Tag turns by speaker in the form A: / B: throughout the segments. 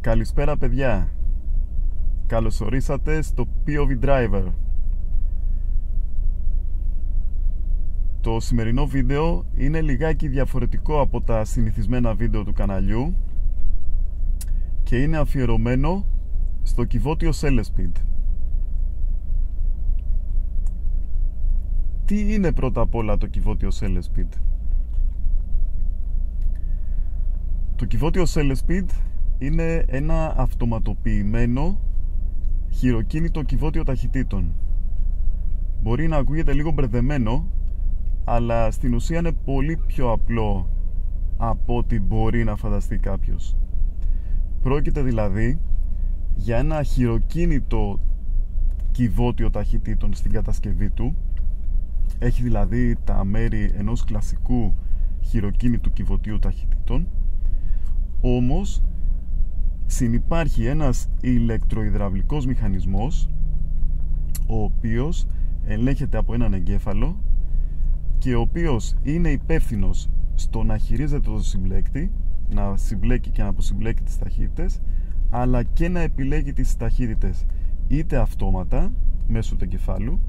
A: Καλησπέρα παιδιά. Καλώς ορίσατε στο POV Driver. Το σημερινό βίντεο είναι λιγάκι διαφορετικό από τα συνηθισμένα βίντεο του καναλιού και είναι αφιερωμένο στο κυβότιο Celespeed. Τι είναι πρώτα απ' όλα το κυβότιο Celespeed? Το κυβότιο Celespeed είναι ένα αυτοματοποιημένο χειροκίνητο κυβότιο ταχυτήτων. Μπορεί να ακούγεται λίγο μπερδεμένο, αλλά στην ουσία είναι πολύ πιο απλό από ό,τι μπορεί να φανταστεί κάποιος. Πρόκειται δηλαδή για ένα χειροκίνητο κυβότιο ταχυτήτων στην κατασκευή του. Έχει δηλαδή τα μέρη ενός κλασικού χειροκίνητου κυβωτίου ταχυτήτων, όμως συνυπάρχει ένας ηλεκτροϊδραυλικός μηχανισμός, ο οποίος ελέγχεται από έναν εγκέφαλο και ο οποίος είναι υπεύθυνος στο να χειρίζεται το συμπλέκτη, να συμπλέκει και να αποσυμπλέκει τις ταχύτητες, αλλά και να επιλέγει τις ταχύτητες είτε αυτόματα μέσω του εγκεφάλου,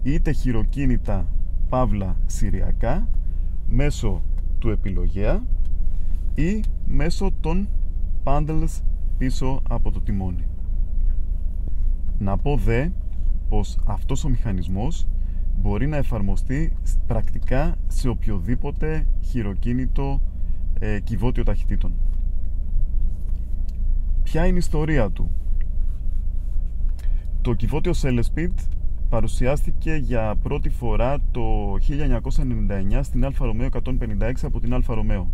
A: είτε χειροκίνητα παύλα σηριακά μέσω του επιλογέα ή μέσω των paddles πίσω από το τιμόνι. Να πω δε πως αυτός ο μηχανισμός μπορεί να εφαρμοστεί πρακτικά σε οποιοδήποτε χειροκίνητο κυβότιο ταχυτήτων. Ποια είναι η ιστορία του? Το κυβότιο Celespeed παρουσιάστηκε για πρώτη φορά το 1999 στην Αλφα Ρωμαίο 156 από την Αλφα Ρωμαίο.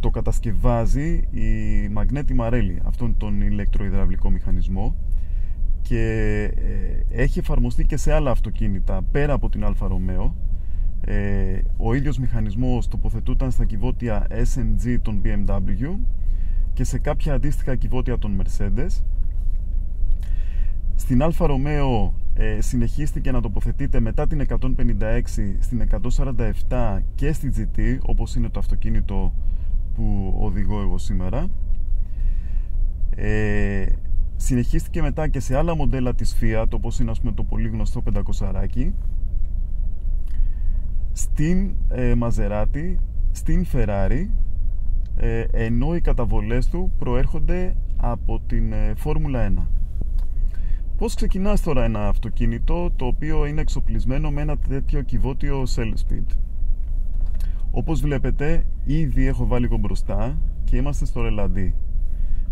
A: Το κατασκευάζει η Magneti Marelli, αυτόν τον ηλεκτροϊδραυλικό μηχανισμό, και έχει εφαρμοστεί και σε άλλα αυτοκίνητα πέρα από την Αλφα Ρωμαίο. Ο ίδιος μηχανισμός τοποθετούταν στα κυβότια SMG των BMW και σε κάποια αντίστοιχα κυβότια των Mercedes. Στην Αλφα Ρωμαίο συνεχίστηκε να τοποθετείται μετά την 156 στην 147 και στη GT, όπως είναι το αυτοκίνητο που οδηγώ εγώ σήμερα. Συνεχίστηκε μετά και σε άλλα μοντέλα της Fiat, όπως είναι, ας πούμε, το πολύ γνωστό 500, στην Maserati, στην Ferrari, ενώ οι καταβολές του προέρχονται από την Φόρμουλα 1. Πώς ξεκινάς τώρα ένα αυτοκίνητο το οποίο είναι εξοπλισμένο με ένα τέτοιο κυβότιο Celespeed? Όπως βλέπετε, ήδη έχω βάλει εγώ μπροστά και είμαστε στο ρελαντί.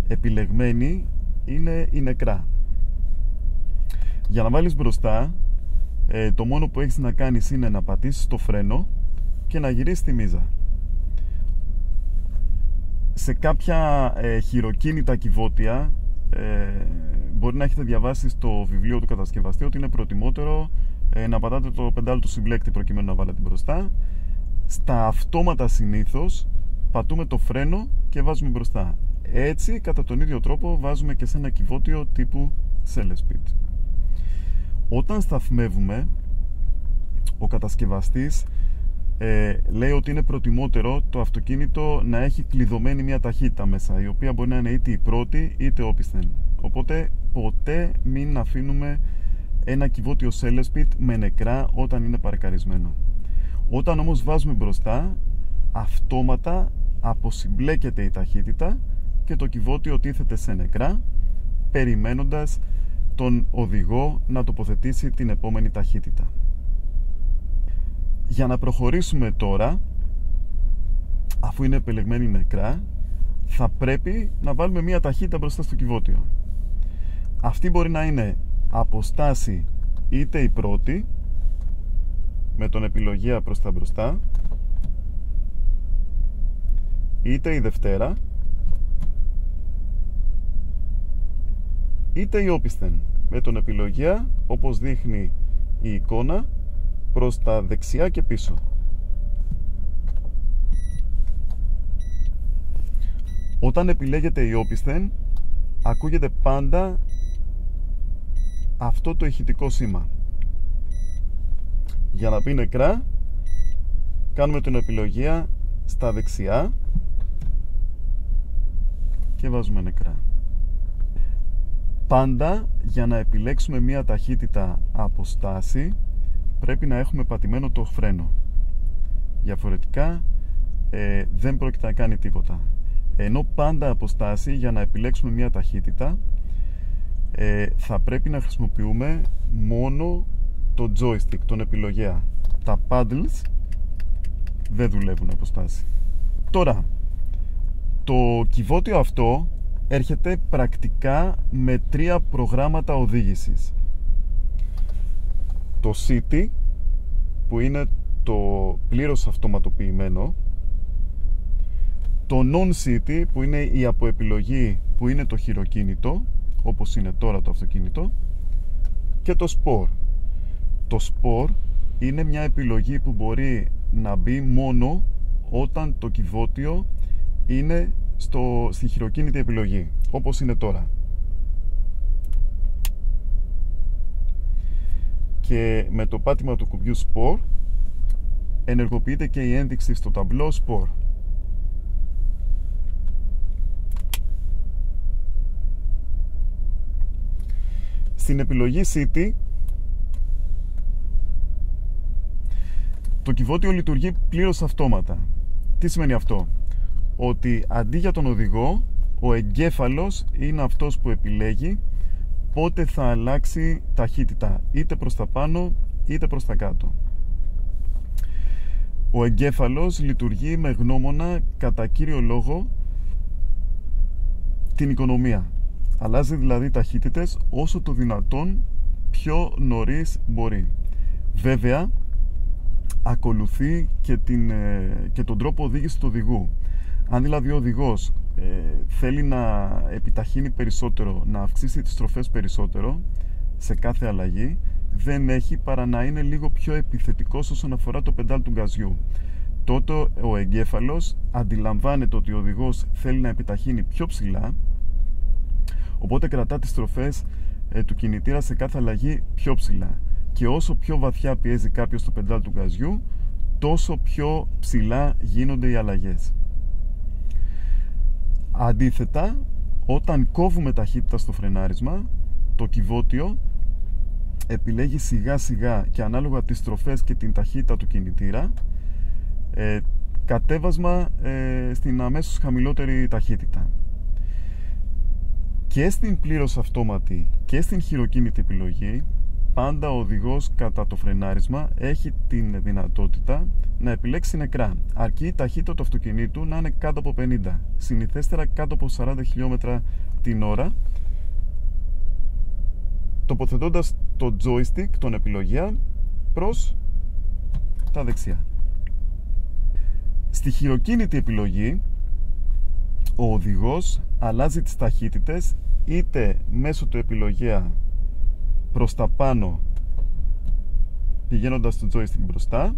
A: Επιλεγμένη είναι η νεκρά. Για να βάλεις μπροστά, το μόνο που έχεις να κάνεις είναι να πατήσεις το φρένο και να γυρίσεις τη μίζα. Σε κάποια χειροκίνητα κυβότια μπορεί να έχετε διαβάσει στο βιβλίο του κατασκευαστή ότι είναι προτιμότερο να πατάτε το πεντάλι του συμπλέκτη προκειμένου να βάλετε μπροστά. Στα αυτόματα συνήθως πατούμε το φρένο και βάζουμε μπροστά. Έτσι, κατά τον ίδιο τρόπο, βάζουμε και σε ένα κυβότιο τύπου Celespeed. Όταν σταθμεύουμε, ο κατασκευαστής λέει ότι είναι προτιμότερο το αυτοκίνητο να έχει κλειδωμένη μια ταχύτητα μέσα, η οποία μπορεί να είναι είτε η πρώτη είτε όπισθεν. Οπότε ποτέ μην αφήνουμε ένα κυβότιο Celespeed με νεκρά όταν είναι παρκαρισμένο. Όταν όμως βάζουμε μπροστά, αυτόματα αποσυμπλέκεται η ταχύτητα και το κυβότιο τίθεται σε νεκρά, περιμένοντας τον οδηγό να τοποθετήσει την επόμενη ταχύτητα. Για να προχωρήσουμε τώρα, αφού είναι επιλεγμένη νεκρά, θα πρέπει να βάλουμε μία ταχύτητα μπροστά στο κυβότιο. Αυτή μπορεί να είναι αποστάση είτε η πρώτη, με τον επιλογέα προς τα μπροστά, είτε η δευτέρα, είτε η όπισθεν, με τον επιλογέα, όπως δείχνει η εικόνα, προς τα δεξιά και πίσω. Όταν επιλέγετε η όπισθεν, ακούγεται πάντα αυτό το ηχητικό σήμα. Για να πει νεκρά, κάνουμε την επιλογέα στα δεξιά και βάζουμε νεκρά. Πάντα για να επιλέξουμε μία ταχύτητα από στάση πρέπει να έχουμε πατημένο το φρένο. Διαφορετικά δεν πρόκειται να κάνει τίποτα. Ενώ πάντα από στάση για να επιλέξουμε μία ταχύτητα θα πρέπει να χρησιμοποιούμε μόνο το joystick, τον επιλογέα. Τα paddles δεν δουλεύουν από στάση. Τώρα, το κυβότιο αυτό έρχεται πρακτικά με 3 προγράμματα οδήγησης. Το City, που είναι το πλήρως αυτοματοποιημένο, το Non-City, που είναι η αποεπιλογή, που είναι το χειροκίνητο, όπως είναι τώρα το αυτοκίνητο, και το Sport. Το Sport είναι μια επιλογή που μπορεί να μπει μόνο όταν το κυβότιο είναι στη χειροκίνητη επιλογή, όπως είναι τώρα. Και με το πάτημα του κουμπιού Sport ενεργοποιείται και η ένδειξη στο ταμπλό Sport. Στην επιλογή City το κυβότιο λειτουργεί πλήρως αυτόματα. Τι σημαίνει αυτό? Ότι αντί για τον οδηγό, ο εγκέφαλος είναι αυτός που επιλέγει πότε θα αλλάξει ταχύτητα, είτε προς τα πάνω είτε προς τα κάτω. Ο εγκέφαλος λειτουργεί με γνώμονα κατά κύριο λόγο την οικονομία. Αλλάζει δηλαδή ταχύτητες όσο το δυνατόν πιο νωρίς μπορεί. Βέβαια, ακολουθεί και τον τρόπο οδήγησης του οδηγού. Αν δηλαδή ο οδηγός θέλει να επιταχύνει περισσότερο, να αυξήσει τις στροφές περισσότερο σε κάθε αλλαγή, δεν έχει παρά να είναι λίγο πιο επιθετικός όσον αφορά το πεντάλ του γκαζιού. Τότε ο εγκέφαλος αντιλαμβάνεται ότι ο οδηγός θέλει να επιταχύνει πιο ψηλά, οπότε κρατά τις στροφές του κινητήρα σε κάθε αλλαγή πιο ψηλά. Και όσο πιο βαθιά πιέζει κάποιος το πεντάλ του γκαζιού, τόσο πιο ψηλά γίνονται οι αλλαγές. Αντίθετα, όταν κόβουμε ταχύτητα στο φρενάρισμα, το κυβότιο επιλέγει σιγά σιγά και ανάλογα τις στροφές και την ταχύτητα του κινητήρα κατέβασμα στην αμέσως χαμηλότερη ταχύτητα. Και στην πλήρως αυτόματη και στην χειροκίνητη επιλογή, πάντα ο οδηγός κατά το φρενάρισμα έχει την δυνατότητα να επιλέξει νεκρά, αρκεί η ταχύτητα του αυτοκινήτου να είναι κάτω από 50, συνηθέστερα κάτω από 40 χιλιόμετρα την ώρα, τοποθετώντας το joystick, τον επιλογέα, προς τα δεξιά. Στη χειροκίνητη επιλογή, ο οδηγός αλλάζει τις ταχύτητες είτε μέσω του επιλογέα προς τα πάνω, πηγαίνοντας το joystick μπροστά,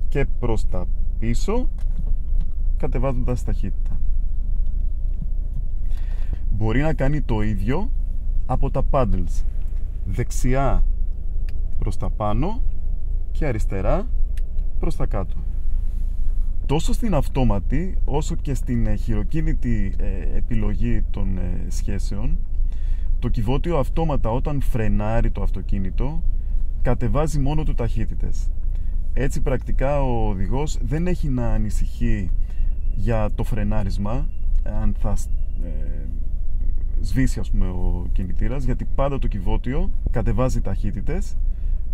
A: και προς τα πίσω, κατεβάζοντας ταχύτητα. Μπορεί να κάνει το ίδιο από τα paddles, δεξιά προς τα πάνω και αριστερά προς τα κάτω. Τόσο στην αυτόματη όσο και στην χειροκίνητη επιλογή των σχέσεων, το κυβότιο αυτόματα όταν φρενάρει το αυτοκίνητο κατεβάζει μόνο του ταχύτητες. Έτσι πρακτικά ο οδηγός δεν έχει να ανησυχεί για το φρενάρισμα, αν θα σβήσει ας πούμε ο κινητήρας, γιατί πάντα το κυβότιο κατεβάζει ταχύτητες,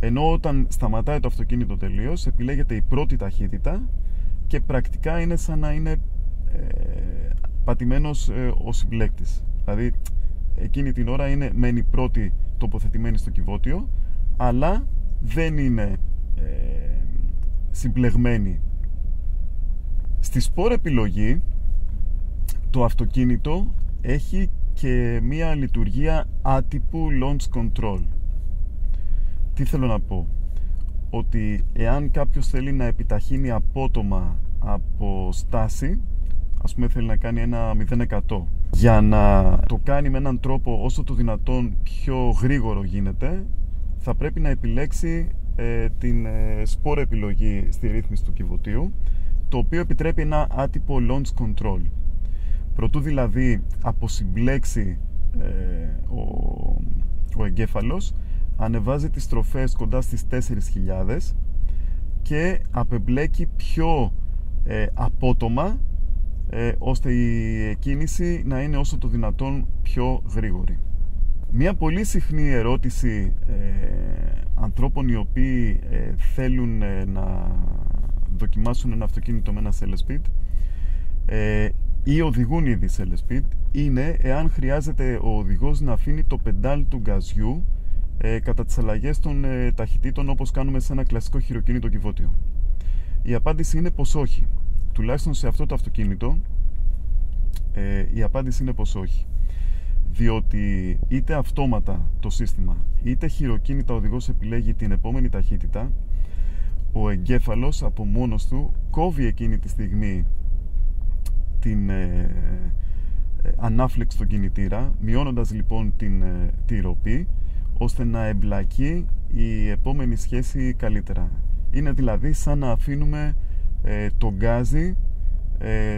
A: ενώ όταν σταματάει το αυτοκίνητο τελείως επιλέγεται η πρώτη ταχύτητα και πρακτικά είναι σαν να είναι πατημένος ο συμπλέκτης. Δηλαδή εκείνη την ώρα μένει πρώτη τοποθετημένη στο κυβότιο, αλλά δεν είναι συμπλεγμένη. Στη Sport επιλογή το αυτοκίνητο έχει και μία λειτουργία άτυπου launch control. Τι θέλω να πω? Ότι εάν κάποιος θέλει να επιταχύνει απότομα από στάση, ας πούμε θέλει να κάνει ένα 0%, για να το κάνει με έναν τρόπο όσο το δυνατόν πιο γρήγορο γίνεται, θα πρέπει να επιλέξει την Sport επιλογή στη ρύθμιση του κυβωτίου, το οποίο επιτρέπει ένα άτυπο launch control. Προτού δηλαδή αποσυμπλέξει ο εγκέφαλος, ανεβάζει τις στροφές κοντά στις 4.000 και απεμπλέκει πιο απότομα, ώστε η κίνηση να είναι όσο το δυνατόν πιο γρήγορη. Μια πολύ συχνή ερώτηση ανθρώπων οι οποίοι θέλουν να δοκιμάσουν ένα αυτοκίνητο με ένα LSpeed ή οδηγούν ήδη σε LSpeed είναι εάν χρειάζεται ο οδηγός να αφήνει το πεντάλι του γκαζιού κατά τις αλλαγές των ταχυτήτων, όπως κάνουμε σε ένα κλασικό χειροκίνητο κυβότιο. Η απάντηση είναι πως όχι. Τουλάχιστον σε αυτό το αυτοκίνητο η απάντηση είναι πως όχι. Διότι είτε αυτόματα το σύστημα είτε χειροκίνητα ο οδηγός επιλέγει την επόμενη ταχύτητα, ο εγκέφαλος από μόνος του κόβει εκείνη τη στιγμή την ανάφλεξη στον κινητήρα, μειώνοντας λοιπόν τη ροπή, ώστε να εμπλακεί η επόμενη σχέση καλύτερα. Είναι δηλαδή σαν να αφήνουμε το γκάζι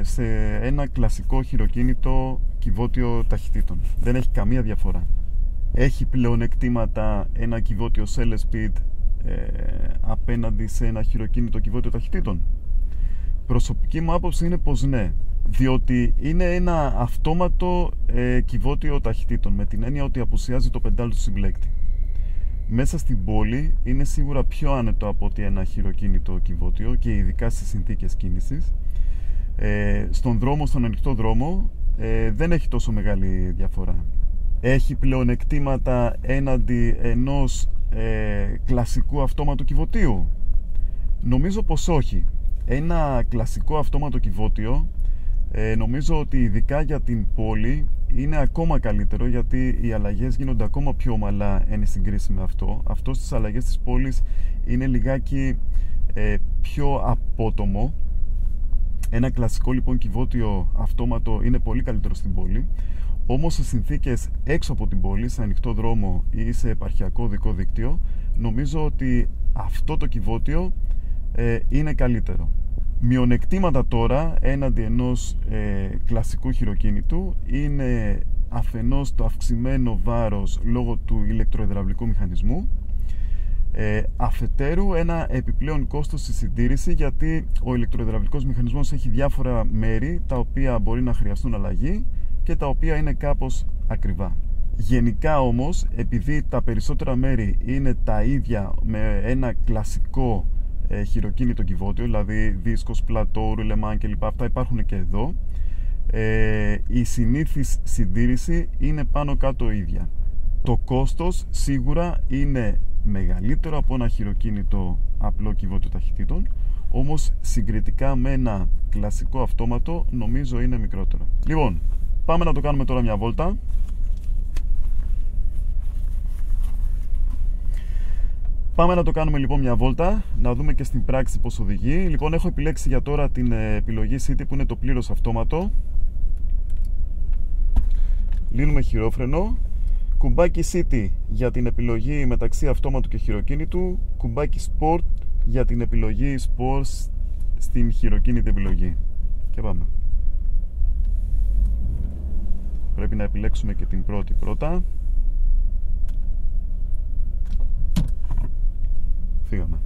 A: σε ένα κλασικό χειροκίνητο κυβότιο ταχυτήτων. Δεν έχει καμία διαφορά. Έχει πλεονεκτήματα ένα κυβότιο LSpeed απέναντι σε ένα χειροκίνητο κυβότιο ταχυτήτων? Προσωπική μου άποψη είναι πως ναι, διότι είναι ένα αυτόματο κυβότιο ταχυτήτων, με την έννοια ότι απουσιάζει το πεντάλι του συμπλέκτη. Μέσα στην πόλη είναι σίγουρα πιο άνετο από ότι ένα χειροκίνητο κυβότιο, και ειδικά στις συνθήκες κίνησης. Στον δρόμο, στον ανοιχτό δρόμο, δεν έχει τόσο μεγάλη διαφορά. Έχει πλεονεκτήματα έναντι ενός κλασικού αυτόματου κυβωτίου? Νομίζω πως όχι. Ένα κλασικό αυτόματο κυβότιο νομίζω ότι ειδικά για την πόλη είναι ακόμα καλύτερο, γιατί οι αλλαγές γίνονται ακόμα πιο ομαλά εν συγκρίση με αυτό. Αυτό στις αλλαγές της πόλης είναι λιγάκι πιο απότομο. Ένα κλασικό λοιπόν κυβότιο αυτόματο είναι πολύ καλύτερο στην πόλη. Όμως σε συνθήκες έξω από την πόλη, σε ανοιχτό δρόμο ή σε επαρχιακό οδικό δίκτυο, νομίζω ότι αυτό το κυβότιο είναι καλύτερο. Μειονεκτήματα τώρα έναντι ενός κλασικού χειροκίνητου είναι αφενός το αυξημένο βάρος λόγω του ηλεκτροϊδραυλικού μηχανισμού, αφετέρου ένα επιπλέον κόστος στη συντήρηση, γιατί ο ηλεκτροϊδραυλικός μηχανισμός έχει διάφορα μέρη τα οποία μπορεί να χρειαστούν αλλαγή και τα οποία είναι κάπως ακριβά. Γενικά όμως, επειδή τα περισσότερα μέρη είναι τα ίδια με ένα κλασικό χειροκίνητο κυβότιο, δηλαδή δίσκος, πλατό, ρουλεμάν κλπ, αυτά υπάρχουν και εδώ, η συνήθις συντήρηση είναι πάνω κάτω ίδια. Το κόστος σίγουρα είναι μεγαλύτερο από ένα χειροκίνητο απλό κυβότιο ταχυτήτων, όμως συγκριτικά με ένα κλασικό αυτόματο νομίζω είναι μικρότερο. Λοιπόν, πάμε να το κάνουμε τώρα μια βόλτα. Πάμε να το κάνουμε λοιπόν μια βόλτα, να δούμε και στην πράξη πως οδηγεί. Λοιπόν, έχω επιλέξει για τώρα την επιλογή City, που είναι το πλήρως αυτόματο. Λύνουμε χειρόφρενο. Κουμπάκι City για την επιλογή μεταξύ αυτόματου και χειροκίνητου. Κουμπάκι Sport για την επιλογή Sport στην χειροκίνητη επιλογή. Και πάμε. Πρέπει να επιλέξουμε και την πρώτα. Φύγαμε.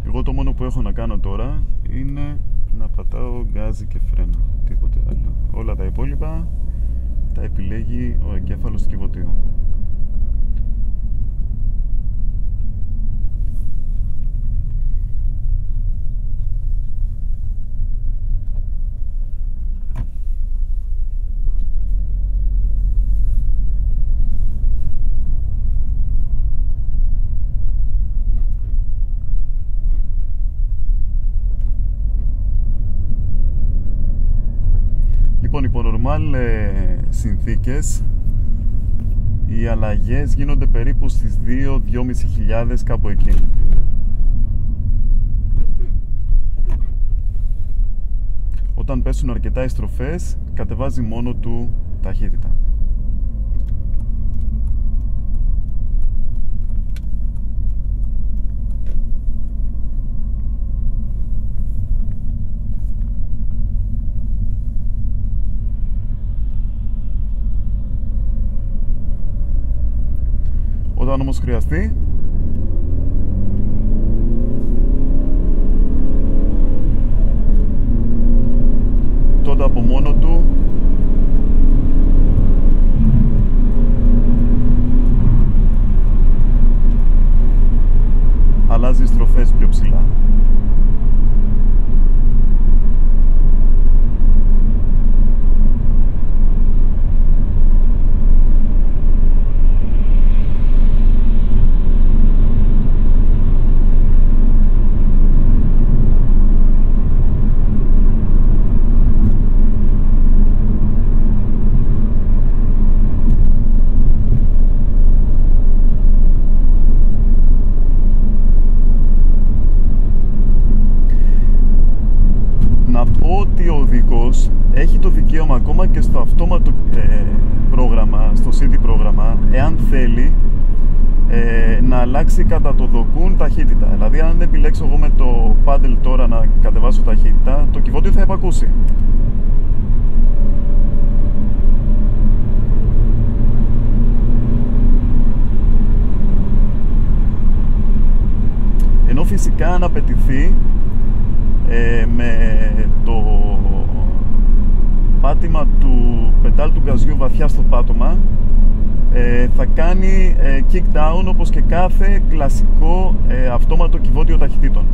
A: Εγώ το μόνο που έχω να κάνω τώρα είναι να πατάω γκάζι και φρένο, τίποτε άλλο. Όλα τα υπόλοιπα τα επιλέγει ο εγκέφαλος του κυβωτίου. Λοιπόν, υπό νορμάλ συνθήκες οι αλλαγές γίνονται περίπου στις 2-2.500, κάπου εκεί. Όταν πέσουν αρκετά οι στροφές, κατεβάζει μόνο του ταχύτητα. Όταν όμως χρειαστεί, τότε από μόνο του αλλάζει στροφές πιο ψηλά. Ότι ο οδηγός έχει το δικαίωμα ακόμα και στο αυτόματο πρόγραμμα, στο CD πρόγραμμα, εάν θέλει να αλλάξει κατά το δοκούν ταχύτητα. Δηλαδή, αν επιλέξω εγώ με το paddle τώρα να κατεβάσω ταχύτητα, το κυβότιο θα επακούσει. Ενώ φυσικά αν απαιτηθεί με το πάτημα του πεντάλ του γκαζιού βαθιά στο πάτωμα θα κάνει kick down όπως και κάθε κλασικό αυτόματο κυβότιο ταχυτήτων.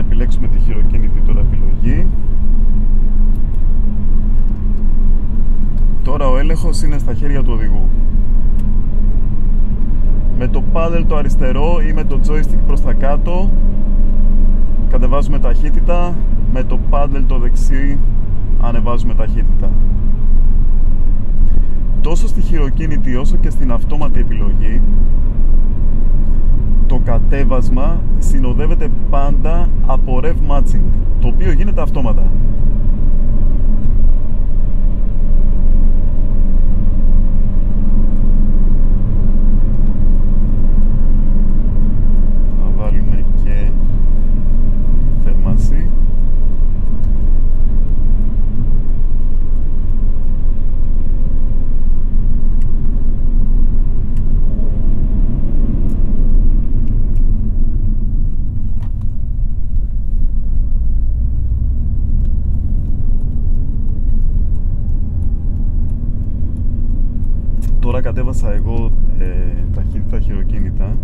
A: Επιλέξουμε τη χειροκίνητη τώρα επιλογή. Τώρα ο έλεγχος είναι στα χέρια του οδηγού. Με το paddle το αριστερό ή με το joystick προς τα κάτω κατεβάζουμε ταχύτητα, με το paddle το δεξί ανεβάζουμε ταχύτητα. Τόσο στη χειροκίνητη όσο και στην αυτόματη επιλογή το κατέβασμα συνοδεύεται πάντα από rev matching, το οποίο γίνεται αυτόματα. Να βάλουμε και θέρμανση. Τώρα κατέβασα εγώ ταχύτητα χειροκίνητα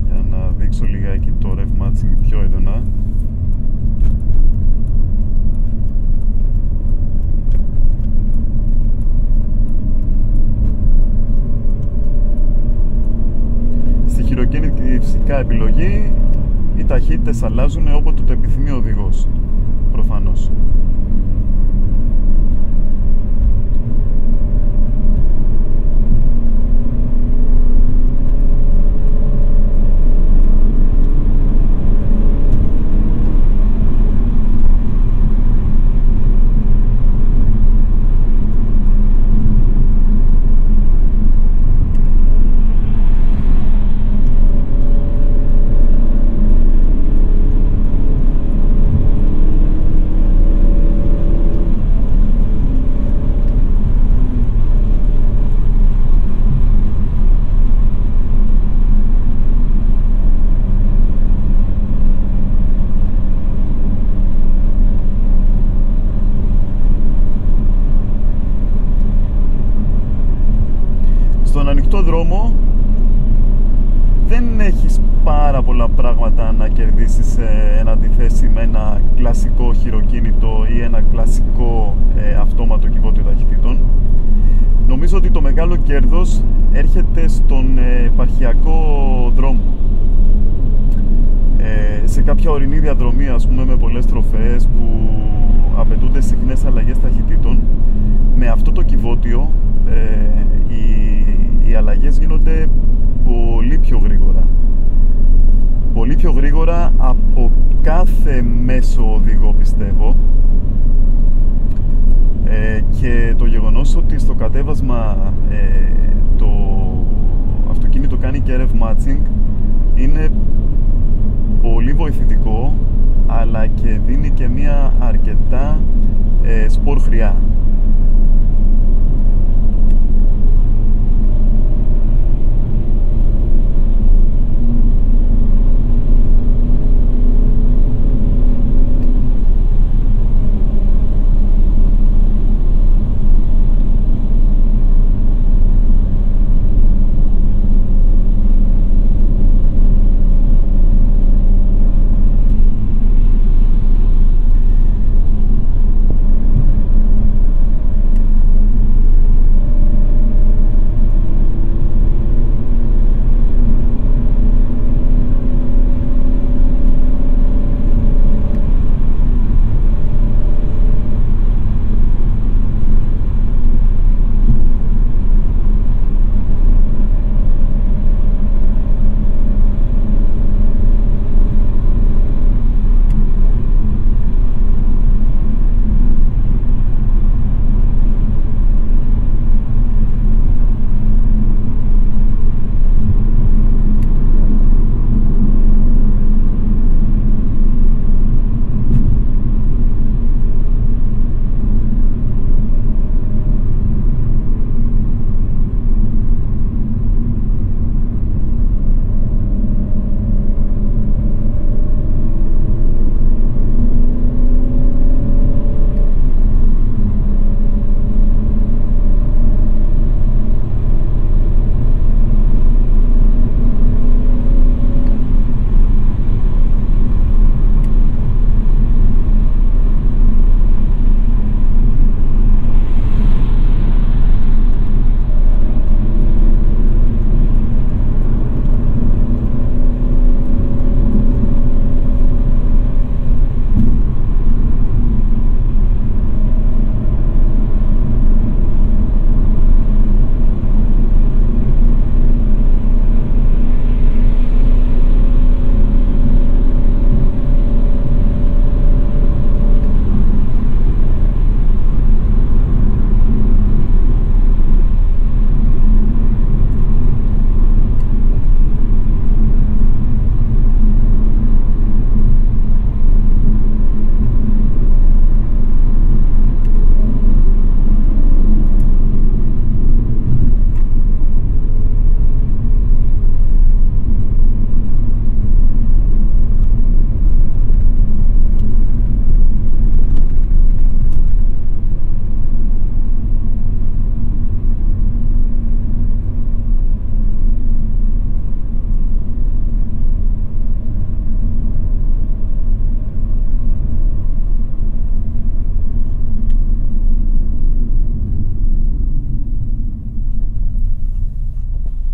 A: για να δείξω λιγάκι το rev matching πιο έντονα. Στη χειροκίνητη φυσικά επιλογή οι ταχύτητες αλλάζουν όποτε το επιθυμεί ο οδηγός, προφανώς. δρόμο δεν έχεις πάρα πολλά πράγματα να κερδίσεις εν αντιθέσει με ένα κλασικό χειροκίνητο ή ένα κλασικό αυτόματο κυβότιο ταχυτήτων. Νομίζω ότι το μεγάλο κέρδος έρχεται στον επαρχιακό δρόμο. Σε κάποια ορεινή διαδρομή, ας πούμε, με πολλές στροφές που απαιτούνται συχνές αλλαγές ταχυτήτων, με αυτό το κυβότιο οι αλλαγές γίνονται πολύ πιο γρήγορα. Πολύ πιο γρήγορα από κάθε μέσο οδηγό, πιστεύω. Και το γεγονός ότι στο κατέβασμα το αυτοκίνητο κάνει και rev matching είναι πολύ βοηθητικό, αλλά και δίνει και μια αρκετά σπορ χρειά.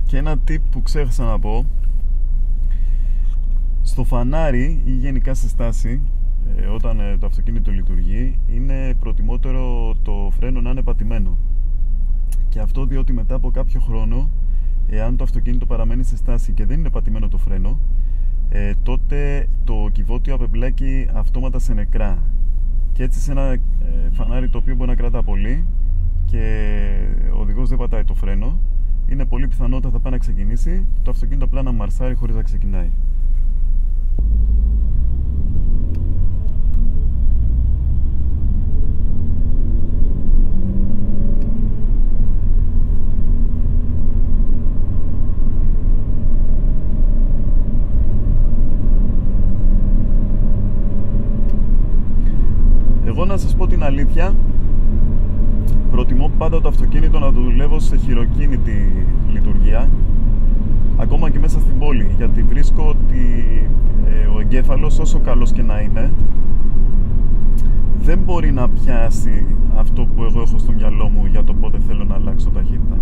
A: Και ένα tip που ξέχασα να πω: στο φανάρι ή γενικά σε στάση, όταν το αυτοκίνητο λειτουργεί, είναι προτιμότερο το φρένο να είναι πατημένο. Και αυτό διότι μετά από κάποιο χρόνο, εάν το αυτοκίνητο παραμένει σε στάση και δεν είναι πατημένο το φρένο, τότε το κυβότιο απεμπλέκει αυτόματα σε νεκρά. Και έτσι σε ένα φανάρι το οποίο μπορεί να κρατά πολύ και ο οδηγός δεν πατάει το φρένο, είναι πολύ πιθανότητα θα πάει να ξεκινήσει το αυτοκίνητο απλά να μαρσάρει χωρίς να ξεκινάει. Εγώ να σας πω την αλήθεια, Προτιμώ πάντα το αυτοκίνητο να το δουλεύω σε χειροκίνητη λειτουργία, ακόμα και μέσα στην πόλη, γιατί βρίσκω ότι ο εγκέφαλος, όσο καλός και να είναι, δεν μπορεί να πιάσει αυτό που εγώ έχω στο μυαλό μου για το πότε θέλω να αλλάξω ταχύτητα.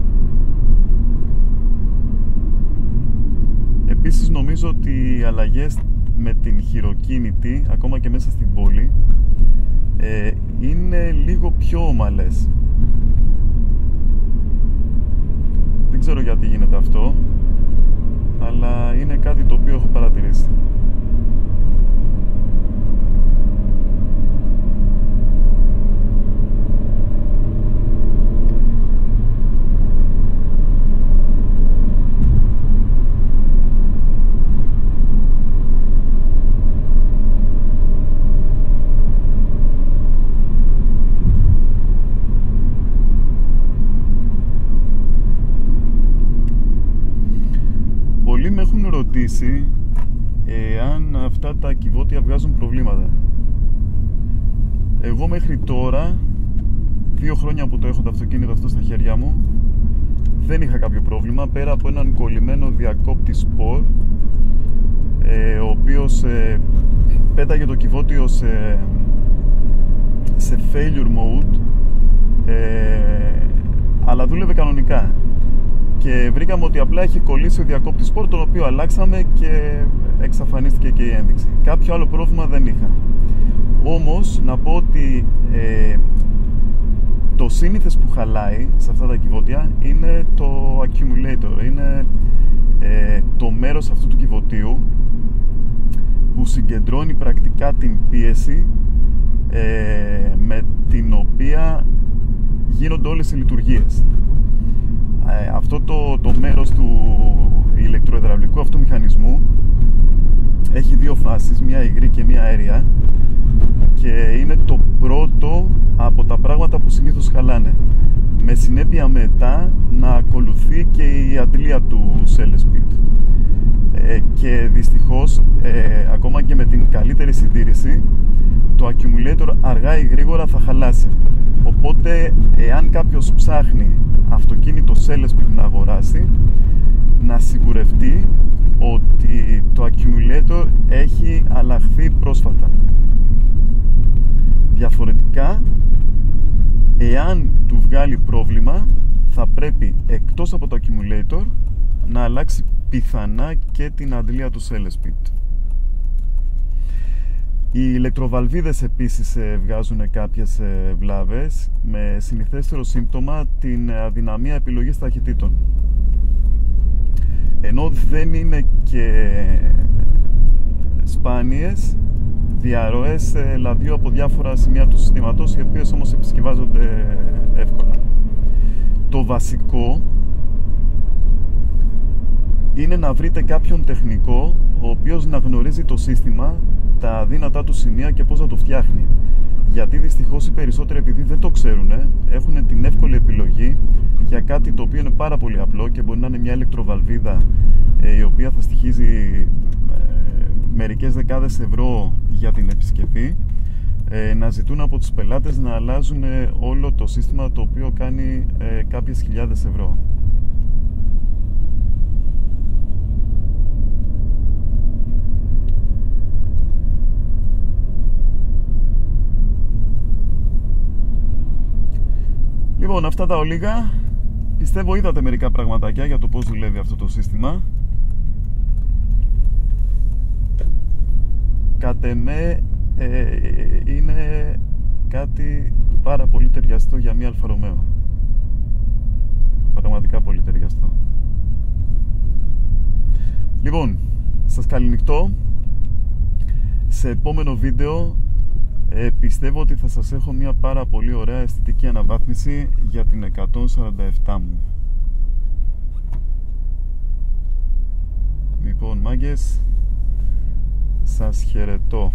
A: Επίσης νομίζω ότι οι αλλαγές με την χειροκίνητη, ακόμα και μέσα στην πόλη, είναι λίγο πιο ομαλές. Δεν ξέρω γιατί γίνεται αυτό, αλλά είναι κάτι το οποίο έχω παρατηρήσει. Πολλοί με έχουν ρωτήσει εάν αυτά τα κυβότια βγάζουν προβλήματα. Εγώ μέχρι τώρα, 2 χρόνια που το έχω το αυτοκίνητο αυτό στα χέρια μου, δεν είχα κάποιο πρόβλημα, πέρα από έναν κολλημένο διακόπτη σπορ, ο οποίος πέταγε το κυβότιο σε failure mode, αλλά δούλευε κανονικά. Και βρήκαμε ότι απλά έχει κολλήσει ο διακόπτης σπορ, τον οποίο αλλάξαμε και εξαφανίστηκε και η ένδειξη. Κάποιο άλλο πρόβλημα δεν είχα. Όμως να πω ότι το σύνηθες που χαλάει σε αυτά τα κυβότια είναι το accumulator. Είναι το μέρος αυτού του κυβωτίου που συγκεντρώνει πρακτικά την πίεση με την οποία γίνονται όλες οι λειτουργίες. Αυτό το μέρος του ηλεκτροϊδραυλικού αυτού μηχανισμού έχει 2 φάσεις, μία υγρή και μία αέρια, και είναι το πρώτο από τα πράγματα που συνήθως χαλάνε, με συνέπεια μετά να ακολουθεί και η αντλία του cell speed. Και δυστυχώς ακόμα και με την καλύτερη συντήρηση, το accumulator αργά ή γρήγορα θα χαλάσει. Οπότε εάν κάποιος ψάχνει αυτοκίνητο cell speed να αγοράσει, να σιγουρευτεί ότι το accumulator έχει αλλάχθει πρόσφατα. Διαφορετικά, εάν του βγάλει πρόβλημα, θα πρέπει εκτός από το accumulator να αλλάξει πιθανά και την αντλία του cell speed. Οι ηλεκτροβαλβίδες επίσης βγάζουν κάποιες βλάβες, με συνηθέστερο σύμπτωμα την αδυναμία επιλογής ταχυτήτων. Ενώ δεν είναι και σπάνιες διαρροές λαδιού από διάφορα σημεία του συστήματος, οι οποίες όμως επισκευάζονται εύκολα. Το βασικό είναι να βρείτε κάποιον τεχνικό ο οποίος να γνωρίζει το σύστημα, τα αδύνατά του σημεία και πώς να το φτιάχνει. Γιατί δυστυχώς οι περισσότεροι, επειδή δεν το ξέρουν, έχουν την εύκολη επιλογή για κάτι το οποίο είναι πάρα πολύ απλό και μπορεί να είναι μια ηλεκτροβαλβίδα η οποία θα στοιχίζει μερικές δεκάδες ευρώ για την επισκευή, να ζητούν από τους πελάτες να αλλάζουν όλο το σύστημα, το οποίο κάνει κάποιες χιλιάδες ευρώ. Λοιπόν, αυτά τα ολίγα. Πιστεύω είδατε μερικά πραγματάκια για το πώς δουλεύει αυτό το σύστημα. Κατ' εμέ είναι κάτι πάρα πολύ ταιριαστό για μια Αλφα Ρωμαίο. Πραγματικά πολύ ταιριαστό. Λοιπόν, σας καληνυχτώ. Σε επόμενο βίντεο πιστεύω ότι θα σας έχω μια πάρα πολύ ωραία αισθητική αναβάθμιση για την 147 μου. Λοιπόν, μάγκες, σας χαιρετώ.